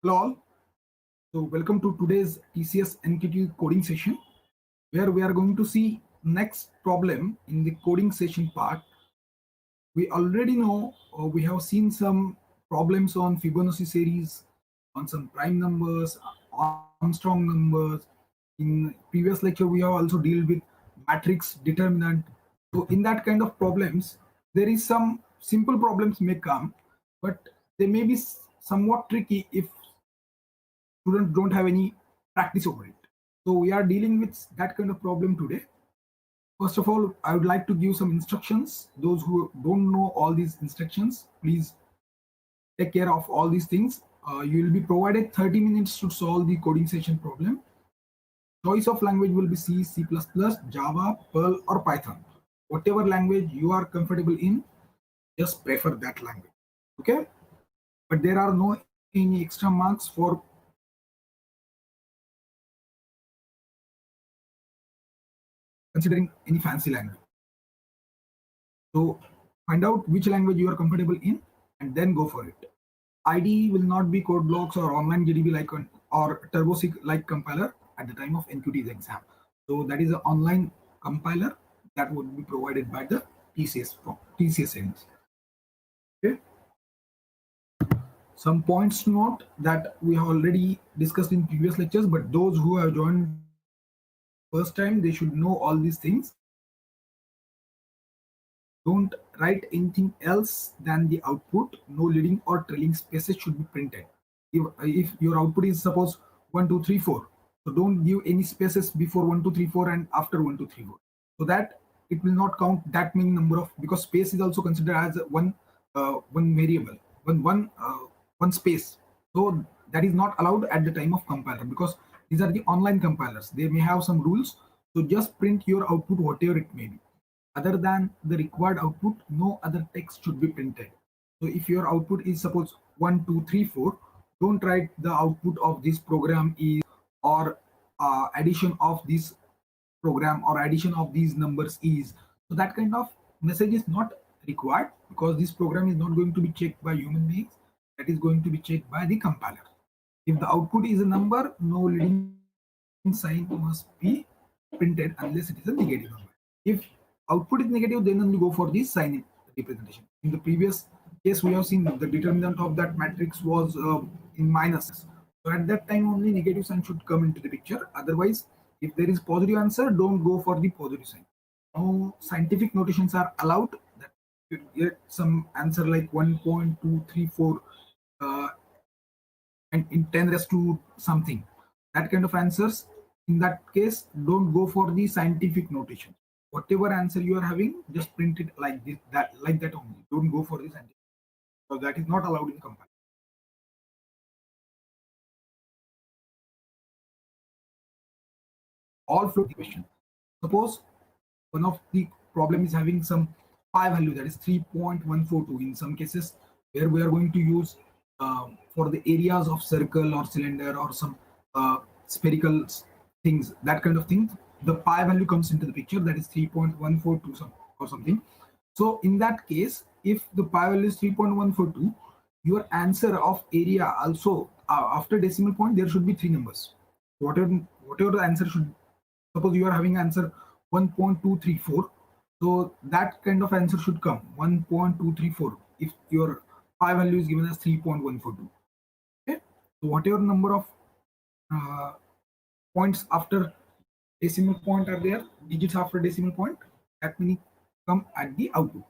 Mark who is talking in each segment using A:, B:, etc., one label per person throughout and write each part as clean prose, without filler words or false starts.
A: Hello all. So welcome to today's TCS NQT coding session, where we are going to see next problem in the coding session part. We already know, we have seen some problems on Fibonacci series, on some prime numbers, Armstrong numbers. In previous lecture, we have also dealt with matrix determinant. So in that kind of problems, there is some simple problems may come, but they may be somewhat tricky if students don't have any practice over it. So we are dealing with that kind of problem today. First of all, I would like to give some instructions. Those who don't know all these instructions, please take care of all these things. You will be provided 30 minutes to solve the coding session problem. Choice of language will be C, C++, Java, Perl, or Python. Whatever language you are comfortable in, just prefer that language. Okay? But there are no any extra marks for considering any fancy language. So find out which language you are comfortable in and then go for it. IDE will not be code blocks or online JDB like or TurboSig like compiler at the time of NQT's exam. So that is an online compiler that would be provided by the TCS ends. Okay. Some points to note that we have already discussed in previous lectures, but those who have joined first time, they should know all these things. Don't write anything else than the output. No leading or trailing spaces should be printed. If your output is suppose 1, 2, 3, 4, so don't give any spaces before 1, 2, 3, 4 and after 1, 2, 3, 4. So that it will not count that many number of, because space is also considered as one variable, one space. So that is not allowed at the time of compiler, because these are the online compilers. They may have some rules. So just print your output whatever it may be. Other than the required output, no other text should be printed. So if your output is suppose 1, 2, 3, 4, don't write the output of this program is, or addition of this program or addition of these numbers is. So that kind of message is not required, because this program is not going to be checked by human beings. That is going to be checked by the compiler. If the output is a number, no leading sign must be printed unless it is a negative number. If output is negative, then only go for the sign representation. In the previous case, we have seen the determinant of that matrix was in minus. So at that time, only negative sign should come into the picture. Otherwise, if there is positive answer, don't go for the positive sign. No scientific notations are allowed. That you get some answer like 1.234 and in 10 raised to something. That kind of answers, in that case, don't go for the scientific notation. Whatever answer you are having, just print it like this, like that only. Don't go for the scientific. So that is not allowed in compiler. All float question. Suppose one of the problem is having some pi value, that is 3.142 in some cases, where we are going to use for the areas of circle or cylinder or some spherical things, that kind of thing. The pi value comes into the picture, that is 3.142 or something. So in that case, if the pi value is 3.142, your answer of area also after decimal point there should be 3 numbers. Whatever the answer should, suppose you are having answer 1.234, so that kind of answer should come 1.234 if your pi value is given as 3.142. Okay, so whatever number of points after decimal point are there, digits after decimal point, that many come at the output.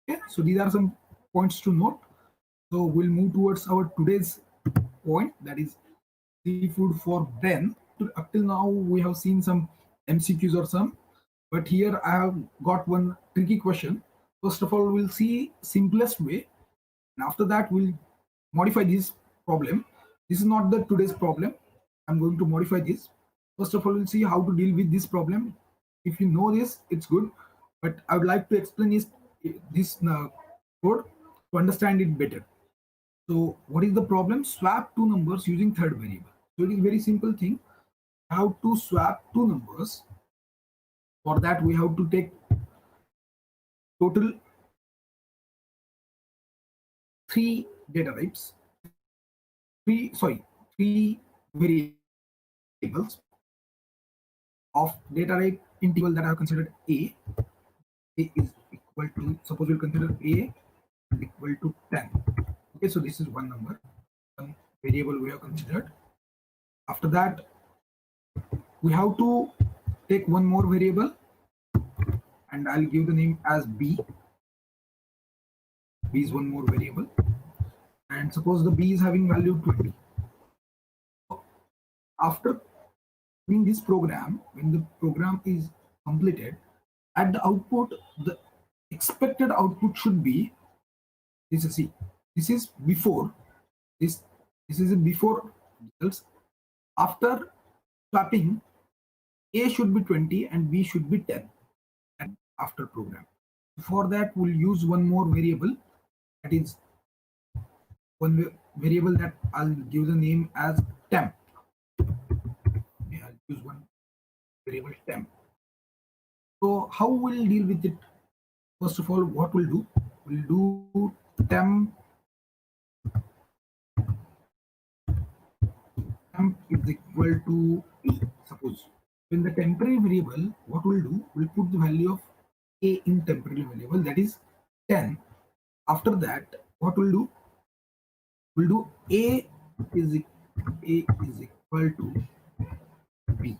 A: Okay, so these are some points to note. So we'll move towards our today's point, that is seafood for brain. Up till now we have seen some MCQs or some, but here I have got one tricky question. First of all, we'll see simplest way, and after that we'll modify this problem. This is not the today's problem. I'm going to modify this. First of all, we'll see how to deal with this problem. If you know this, it's good, but I would like to explain this code to understand it better. So what is the problem? Swap two numbers using third variable. So it is very simple thing. How to swap two numbers? For that, we have to take total 3 data types. three variables of data type integral that are considered a is equal to, suppose we'll consider a equal to 10. Okay, so this is one number, one variable we have considered. After that, we have to take one more variable, and I'll give the name as b. B is one more variable, and suppose the b is having value 20. After doing this program, when the program is completed, at the output, the expected output should be this. See, this is before this. This is before results. After swapping, a should be 20 and b should be 10. And after program, for that we'll use one more variable, that is one variable that I'll give the name as temp. Okay, I'll use one variable temp. So how we'll deal with it? First of all, what we'll do? We'll do temp is equal to a. Suppose in the temporary variable, what we'll do? We'll put the value of a in temporary variable, that is 10. After that, what we'll do? We'll do a is equal to b.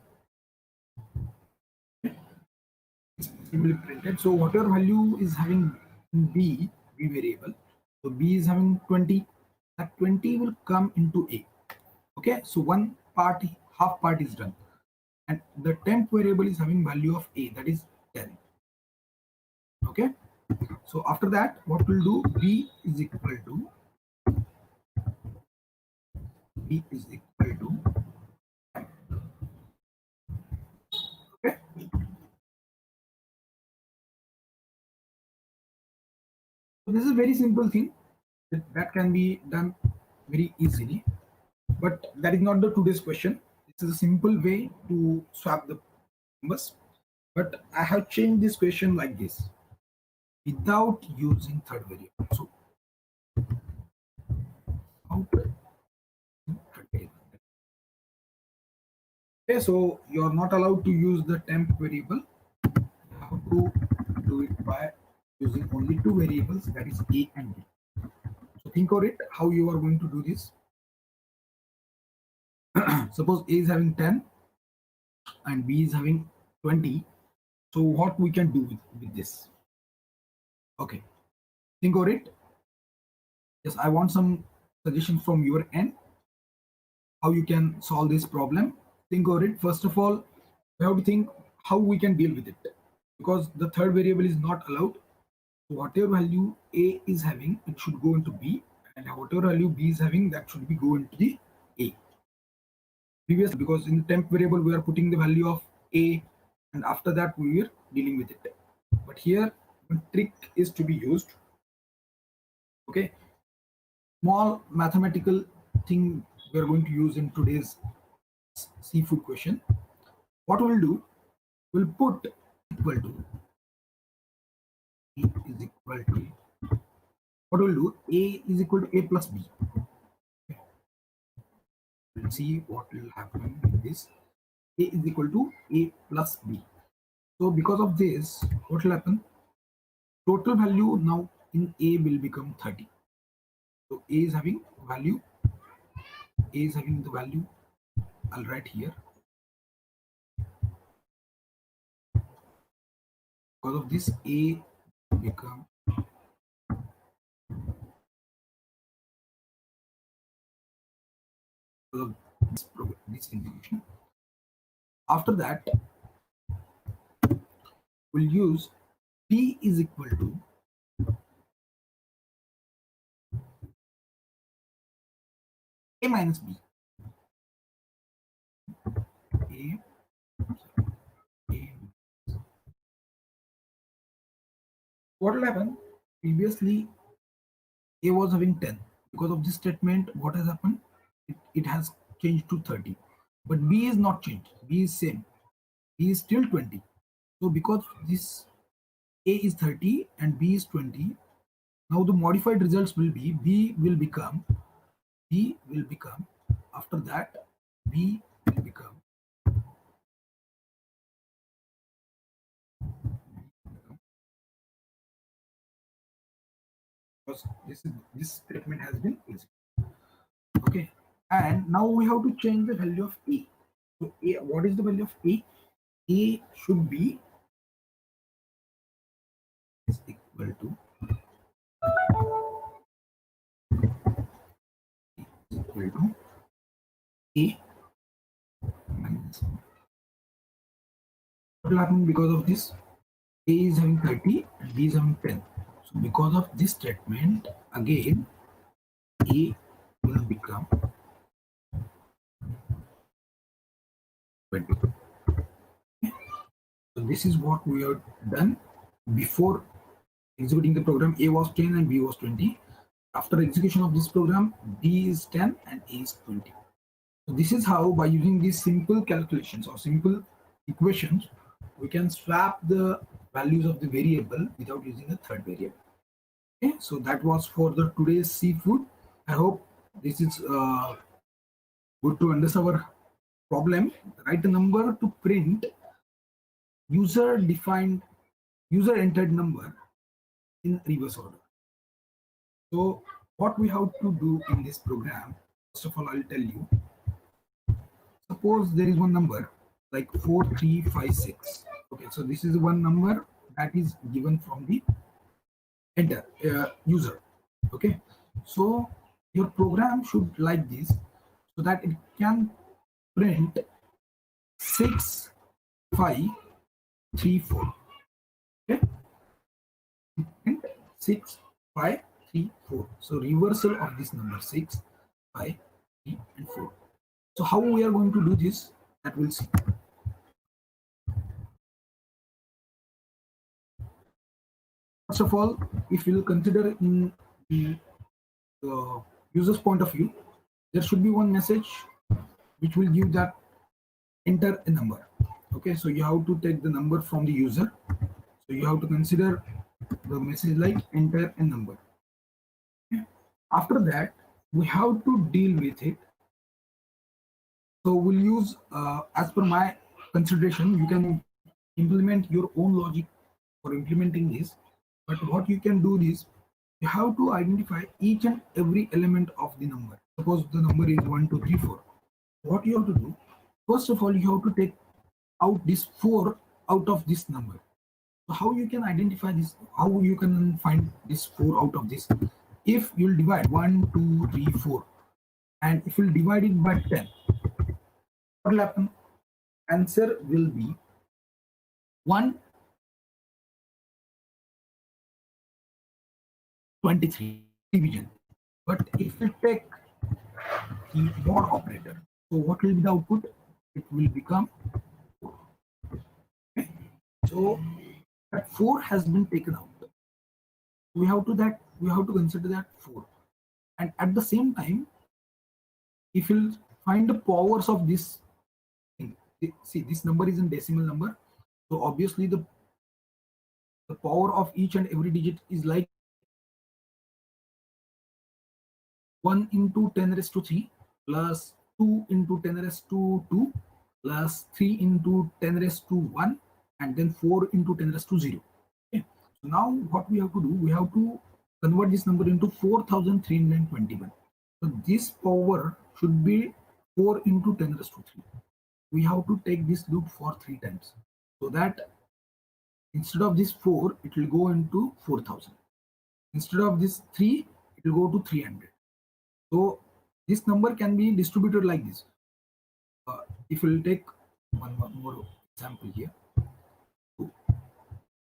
A: It's simply printed. So whatever value is having in b variable, so b is having 20. That 20 will come into a. Okay, so one part, half part is done, and the temp variable is having value of a, that is 10. Okay, so after that, what we'll do? b is equal to temp. Okay, so this is a very simple thing that can be done very easily, but that is not the today's question. This is a simple way to swap the numbers, but I have changed this question like this without using third variable. So okay, so you're not allowed to use the temp variable. You have to do it by using only two variables, that is a and b. So think of it how you are going to do this. Suppose a is having 10 and b is having 20. So what we can do with this? Okay, think of it. Yes, I want some suggestions from your end how you can solve this problem. Think of it. First of all, we have to think how we can deal with it, because the third variable is not allowed. So whatever value a is having, it should go into b, and whatever value b is having, that should be go into the a. Previously, because in temp variable we are putting the value of a, and after that we are dealing with it. But here one trick is to be used. Okay, small mathematical thing we are going to use in today's seafood question. What we'll do? We'll put equal to a is equal to, what we'll do? A is equal to a plus b. Okay. We'll see what will happen with this. A is equal to a plus b. So because of this, what will happen? Total value now in a will become 30. So a is having value. A is having the value. I'll write here. Because of this, a become this integration. After that, we'll use b is equal to a minus b. A, what will happen? Previously, a was having 10. Because of this statement, what has happened? It has changed to 30. But b is not changed. B is same. B is still 20. So because this a is 30 and b is 20, now the modified results will be b will become After that, B will become because this statement has been executed. Okay, and now we have to change the value of A. So A, what is the value of A? A should be is equal to A minus. What will happen because of this? A is having 30 and B is having 10. So because of this statement, again A will become 20. So this is what we have done before executing the program. A was 10 and B was 20. After execution of this program, B is 10 and A is 20. So this is how, by using these simple calculations or simple equations, we can swap the values of the variable without using a third variable. Okay, so that was for the today's seafood. I hope this is good to understand our problem. Write a number to print user defined user entered number in reverse order. So what we have to do in this program, first of all, I'll tell you. Suppose there is one number like 4356. Okay, so this is one number that is given from the enter user. Okay, so your program should like this so that it can print 6534. Okay, print 6534. So reversal of this number 6, 5, 3, and 4. So how we are going to do this, that we'll see. First of all, if you consider in the user's point of view, there should be one message which will give that enter a number. Okay, so you have to take the number from the user. So you have to consider the message like enter a number. Okay. After that, we have to deal with it. So we'll use, as per my consideration, you can implement your own logic for implementing this. But what you can do is, you have to identify each and every element of the number. Suppose the number is 1, 2, 3, 4. What you have to do, first of all, you have to take out this 4 out of this number. So how you can identify this? How you can find this 4 out of this? If you'll divide 1, 2, 3, 4, and if you'll divide it by 10, what will happen? Answer will be 123 division. But if you take the mod operator, so what will be the output? It will become 4. Okay. So that 4 has been taken out. We have to consider that 4. And at the same time, if you find the powers of this thing, see this number is in decimal number. So obviously the power of each and every digit is like 1 into 10 raised to 3 plus 2 into 10 raised to 2 plus 3 into 10 raised to 1 and then 4 into 10 raised to 0. Okay. So now what we have to do, we have to convert this number into 4321. So this power should be 4 into 10 raised to 3. We have to take this loop for 3 times. So that instead of this 4, it will go into 4000. Instead of this 3, it will go to 300. So this number can be distributed like this. If we'll take one more example here, to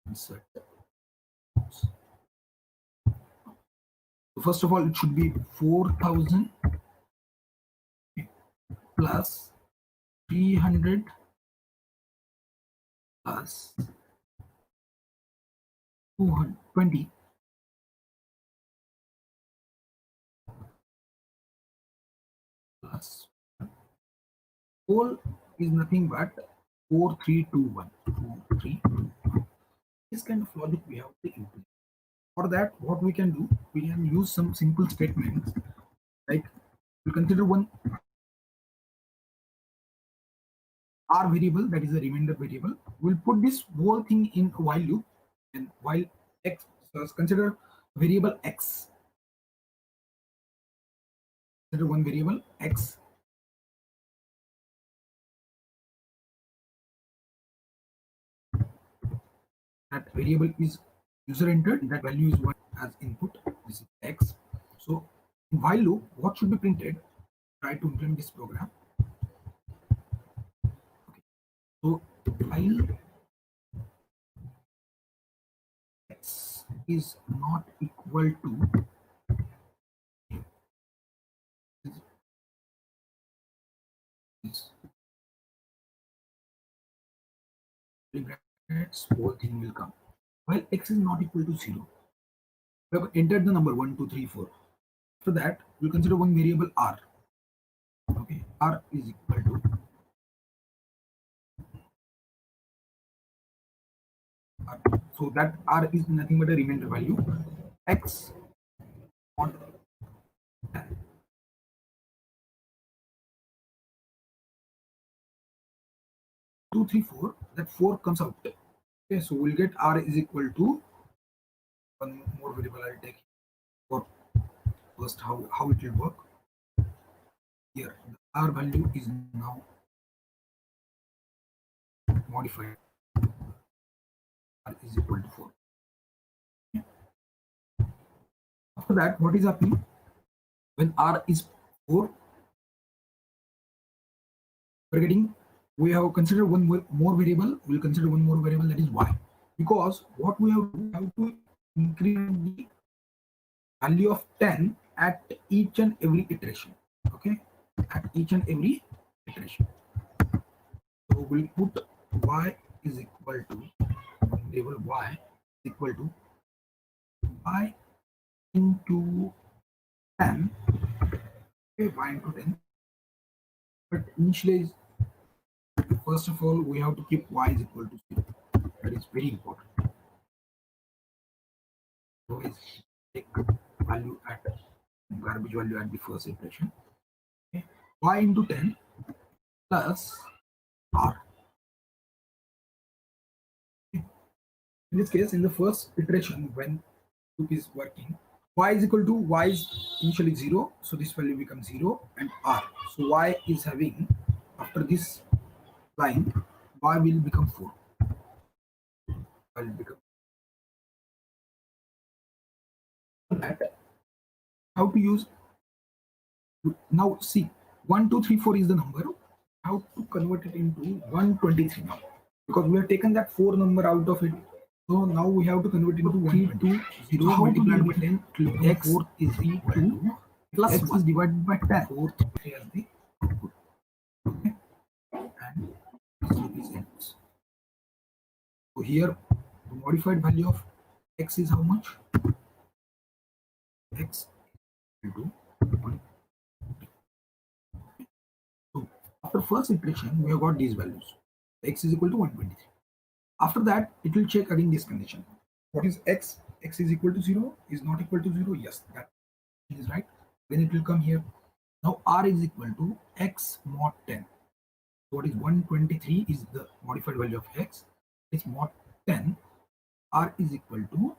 A: insert. So first of all, it should be 4000 plus 300 plus 220 plus whole is nothing but 4321. 4321. This kind of logic we have to implement. For that, what we can do, we can use some simple statements. Like we consider one R variable, that is a remainder variable. We'll put this whole thing in a while loop, and while x, so consider variable x, consider one variable x. That variable is user entered, that value is 1 as input, this is x. So in while loop, what should be printed? Try to implement this program. Okay. So while x is not equal to this, brackets, whole thing will come. While x is not equal to 0, we have entered the number 1, 2, 3, 4. After that, we'll consider one variable r. Okay, r is equal to r. So that r is nothing but a remainder value. X on 2, 3, 4. That 4 comes out. Okay, so we'll get r is equal to one more variable I'll take for first how it will work. Here, the r value is now modified. R is equal to 4. After that, what is happening? When r is 4, we're getting, we have considered one more variable. We'll consider one more variable, that is y. Because what we have to increment the value of 10 at each and every iteration. Okay, at each and every iteration. So we'll put y is equal to variable y is equal to y into 10. Okay, y into 10. But initially, first of all, we have to keep y is equal to 0. That is very important. Always take value at garbage value at the first iteration. Okay. Y into 10 plus r. Okay. In this case, in the first iteration, when loop is working, y is equal to y is initially 0, so this value becomes 0, and r. So y is having, after this line, y will become 4. Y will become that. How to use, now see, 1, 2, 3, 4 is the number. How to convert it into 123 now? Because we have taken that 4 number out of it. So now we have to convert it into 120. So multiplied by 10, x 4 is equal to plus x is divided by 10. 4 as the output. Okay. And this is ends. So here the modified value of x is how much? X equal to 1. So after first iteration, we have got these values. X is equal to 123. After that, it will check again this condition. What is x? X is equal to 0, is not equal to 0. Yes, that is right. Then it will come here. Now r is equal to x mod 10. What is 123 is the modified value of x. It's mod 10. R is equal to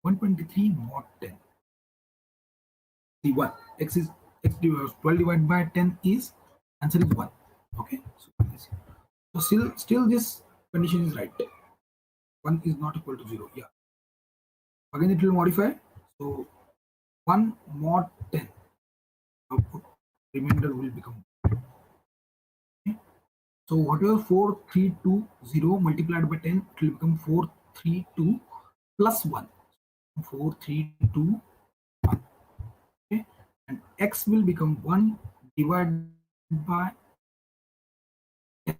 A: 123 mod 10. See 1. X is x 12 divided by 10 is, answer is 1. Okay. So still this condition is right. 1 is not equal to 0. Yeah. Again it will modify. So 1 mod 10 output, remainder will become. Okay. So whatever 4320 multiplied by 10, it will become 432 plus 1. 4321. Okay. And x will become 1 divided by 10.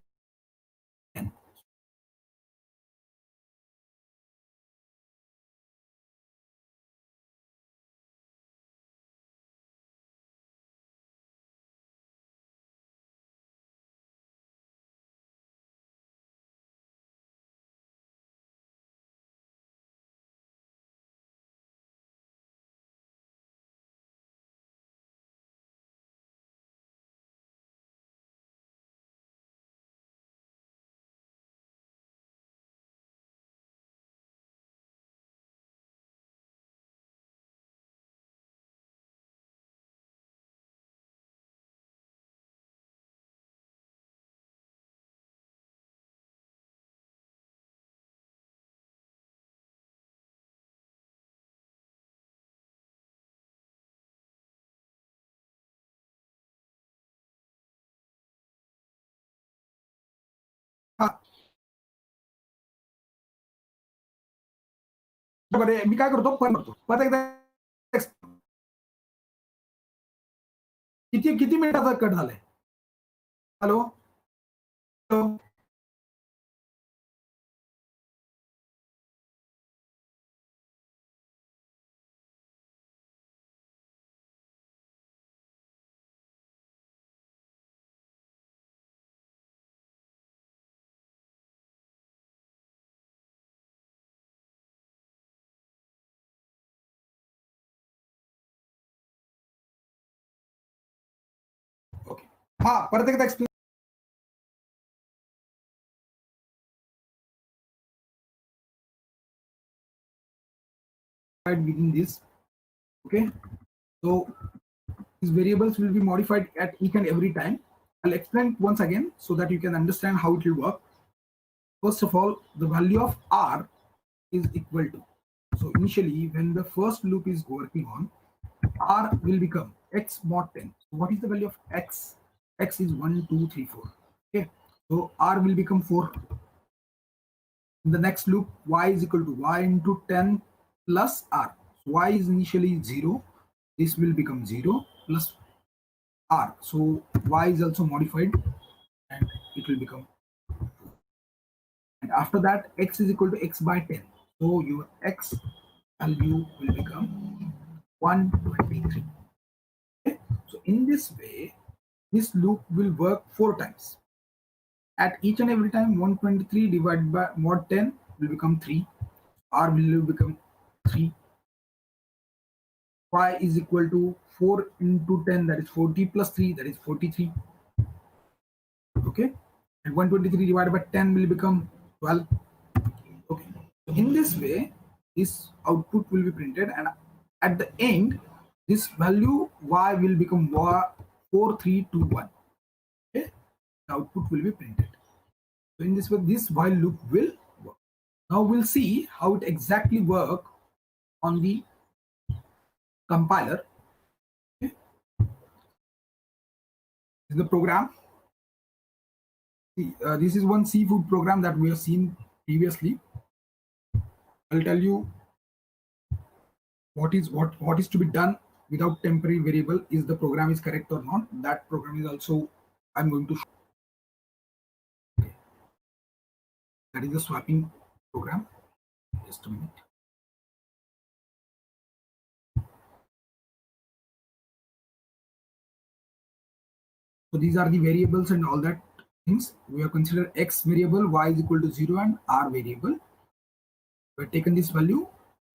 A: बरे मी काय करतो परत करतो परत एकदा किती किती मिनिटाचा कट झालाय हॅलो ओके हा परत एकदा explain within this. Okay, so these variables will be modified at each and every time. I'll explain it once again so that you can understand how it will work. First of all, the value of r is equal to, so initially when the first loop is working on, r will become x mod 10. So what is the value of x? X is 1 2 3 4. Okay, so r will become 4. In the next loop, y is equal to y into 10 plus r. So y is initially 0. This will become 0 plus r. So y is also modified and it will become. And after that, x is equal to x by 10. So your x value will become 123. Okay? So in this way, this loop will work 4 times. At each and every time, 123 divided by mod 10 will become 3. R will become 3. Y is equal to 4 into 10, that is 40 plus 3, that is 43. Okay, and 123 divided by 10 will become 12. Okay, so in this way, this output will be printed, and at the end, this value y will become 4321. Okay, the output will be printed. So in this way, this while loop will work. Now we'll see how it exactly work on the compiler. Okay. This is the program. This is one seafood program that we have seen previously. I'll tell you what is to be done without temporary variable. Is the program is correct or not? That program is also I'm going to show. Okay. That is the swapping program. Just a minute. So these are the variables and all that things. We have considered x variable, y is equal to 0, and r variable. We have taken this value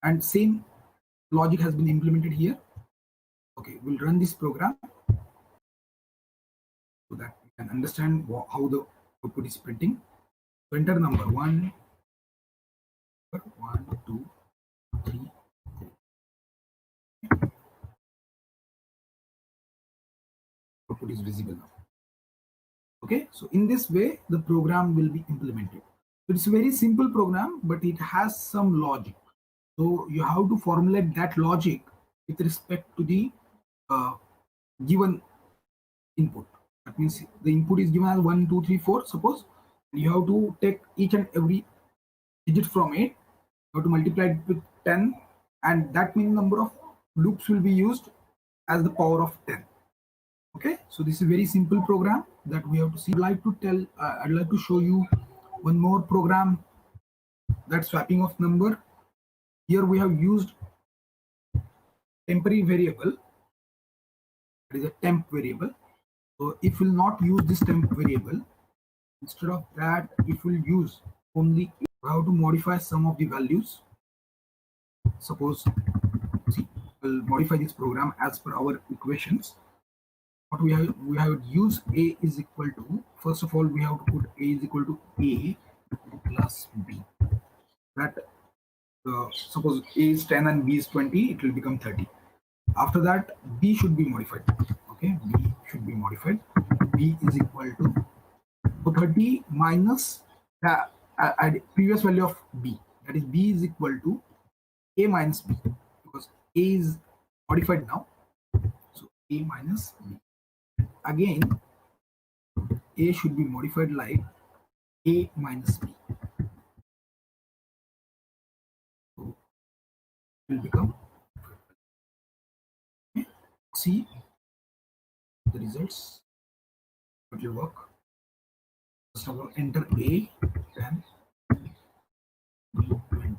A: and same logic has been implemented here. Okay, we'll run this program so that you can understand how the output is printing. So enter number 1, 2, 3, 4. Output is visible now. Okay, so in this way the program will be implemented. So it's a very simple program, but it has some logic. So you have to formulate that logic with respect to the given input. That means the input is given as 1 2 3 4, suppose, and you have to take each and every digit from it. You have to multiply it with 10, and that means number of loops will be used as the power of 10. Okay, so this is a very simple program that we have to see. I'd like to show you one more program, that swapping of number. Here we have used temporary variable, that is a temp variable. So if we'll not use this temp variable, instead of that, if we'll use only, we have to modify some of the values. Suppose, see, we'll modify this program as per our equations. What we have used a is equal to, first of all we have to put a is equal to a plus b. That suppose a is 10 and b is 20, it will become 30. After that, b should be modified. Okay, b should be modified. B is equal to 30 minus the previous value of b. That is b is equal to a minus b, because a is modified now. So a minus b. Again, a should be modified like a minus b. So will become. Okay. See the results. It will work. First of all, enter A, 10, B, 20.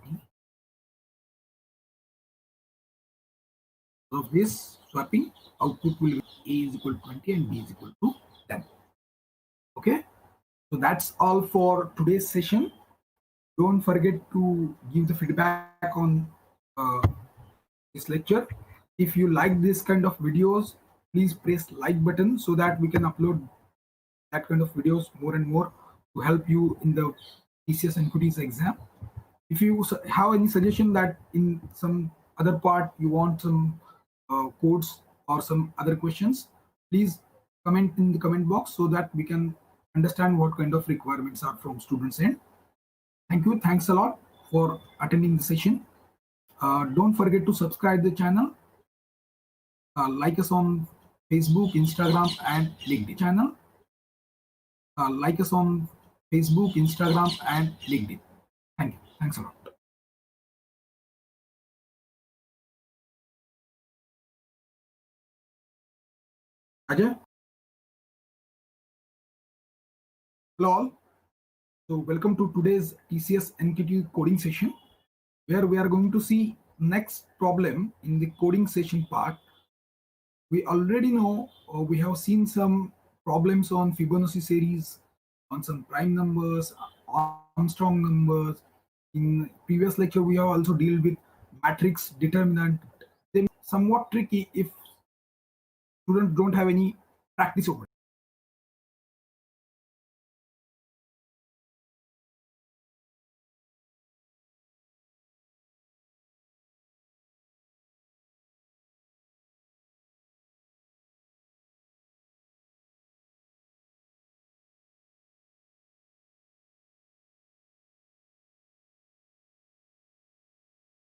A: Of this swapping, output will be A is equal to 20 and B is equal to 10. Okay. So that's all for today's session. Don't forget to give the feedback on uh, this lecture. If you like this kind of videos, please press like button so that we can upload that kind of videos more and more to help you in the TCS NQT's exam. If you have any suggestion that in some other part you want some codes or some other questions, please comment in the comment box so that we can understand what kind of requirements are from students end. Thank you. Thanks a lot for attending the session. Don't forget to subscribe the channel. Like us on Facebook, Instagram, and LinkedIn channel. Like us on Facebook, Instagram, and LinkedIn. Thank you. Thanks a lot. Ajay? Hello all. So welcome to today's TCS NQT coding session, where we are going to see next problem in the coding session part. We already know, we have seen some problems on Fibonacci series, on some prime numbers, Armstrong numbers. In previous lecture, we have also dealt with matrix determinant. They somewhat tricky if students don't have any practice over it.